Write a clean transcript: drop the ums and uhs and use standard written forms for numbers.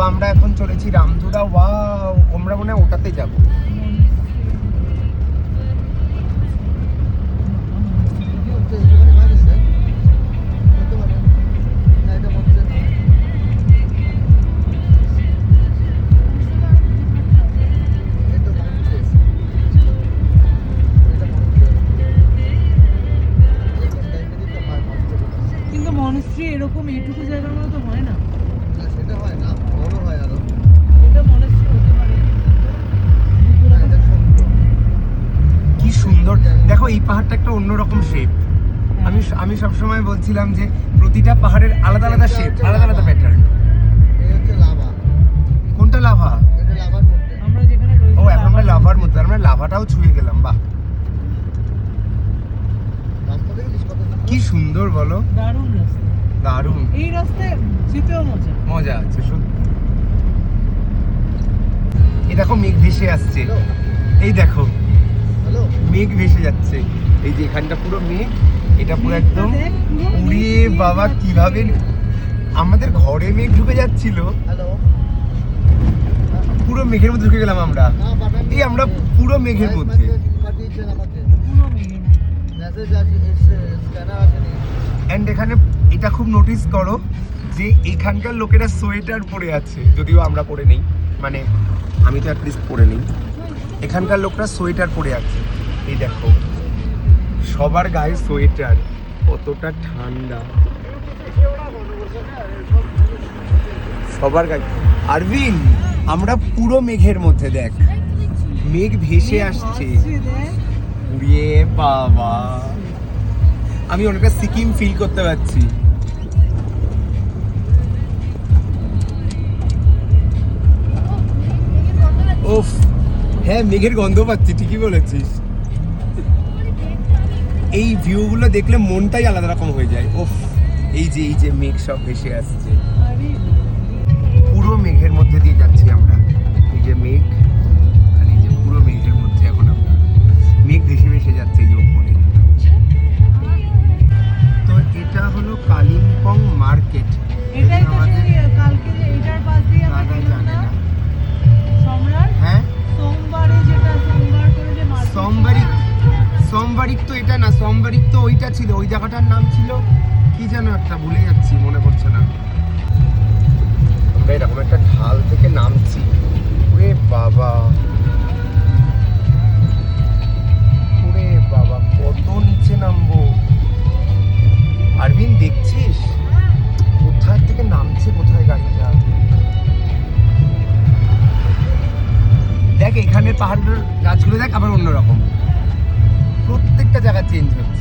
আমরা এখন চলেছি রামধুরা। ওয়াও, আমরা মনে হয় ওটাতে যাব। কিন্তু মনস্ট্রি এরকম এইটুকু জায়গার মধ্যে তো হয় না। সেটা হয় না, বড় হয় আরো। এটা মনস্ট্রি হতে পারে। কি সুন্দর দেখো, এই পাহাড়টা একটা অন্যরকম শেপ। আমি সবসময় বলছিলাম যে প্রতিটা পাহাড়ের আলাদা আলাদা শেপ, আলাদা আলাদা প্যাটার্ন। এই হচ্ছে লাভা। কোনটা লাভা? এটা লাভার মধ্যে। আমরা যেখানে রয়েছি ও, এখন আমরা লাভার মধ্যে, আমরা লাভাটাও ছুঁয়ে গেলাম। বাহ, রাস্তা দেখেছিস কত সুন্দর? কি সুন্দর বলো। দারুণ রাস্তা। দারুণ এই রাস্তায় যেতেও মজা। মজা আছে সত্যি। এই দেখো মেঘ ভেসে আসছে, এই দেখো হ্যালো, মেঘ ভেসে যাচ্ছে। এই যে এখানটা পুরো মেঘ, এটা পুরো একদম দেখ, পুরো উড়িয়ে মেঘ বাবা যাচ্ছে। কিভাবে আমাদের ঘরে মেঘ ঢুকে যাচ্ছিল, হ্যালো। পুরো মেঘের মধ্যে ঢুকে গেলাম আমরা। না বাটন এই আমরা পুরো মেঘের মধ্যে। পাঠিয়েছেন আমাকে। পুরো মেঘের মধ্যে। মেসেজ আছে, স্ক্যানার আসেনি। অ্যান্ড এখানে এটা খুব নোটিস করো যে এখানকার লোকেরা সোয়েটার পরে আছে, যদিও আমরা পরে নেই, মানে আমি তো অ্যাটলিস্ট পরে নেই। এখানকার লোকরা সোয়েটার পরে আছে। এই দেখো সবার গায়ে সোয়েটার, কতটা ঠান্ডা সবার গায়ে। আরভিন, আমরা পুরো মেঘের মধ্যে, দেখ মেঘ ভেসে আসছে। দেখ। উড়িয়ে বাবা, আমি অনেকটা সিকিম ফিল করতে পারছি। ওফ, হ্যাঁ মেঘের গন্ধ পাচ্ছি, ঠিকই বলেছিস। এই ভিউগুলো দেখলে মনটাই আলাদা রকম হয়ে যায়। ওফ, এই যে মেঘ সব ভেসে আসছে, আরে পুরো মেঘের মধ্যে দিয়ে যাচ্ছি আমরা। এই যে মেঘ, আর এই যে পুরো মেঘের মধ্যে এখন আমরা, মেঘ ভেসে ভেসে যাচ্ছে এই যে উপরে। তো এটা হলো কালিম্পং মার্কেট। এটাই তো সেই কালকে যে এটার পাশ দিয়ে আমরা দাদা গেলাম জানে না না। সম্রাট, হ্যাঁ, সোমবারে যেটা সোমবার করে যে মার্কেট। সোমবারিক তো এটা না, সোমবারিক তো ওইটা ছিল, ওই জায়গাটার নাম ছিল কি যেন একটা, ভুলে যাচ্ছি, মনে পড়ছে না। আমরা এরকম একটা ঢাল থেকে নামছি, ওরে বাবা, ওরে বাবা কত নিচে নামবো। আরবিন দেখছিস কোথায় থেকে নামছে, কোথায় গাড়িটা। দেখ এখানের পাহাড়ের গাছগুলো দেখ, আবার অন্যরকম, প্রত্যেকটা জায়গা চেঞ্জ হচ্ছে।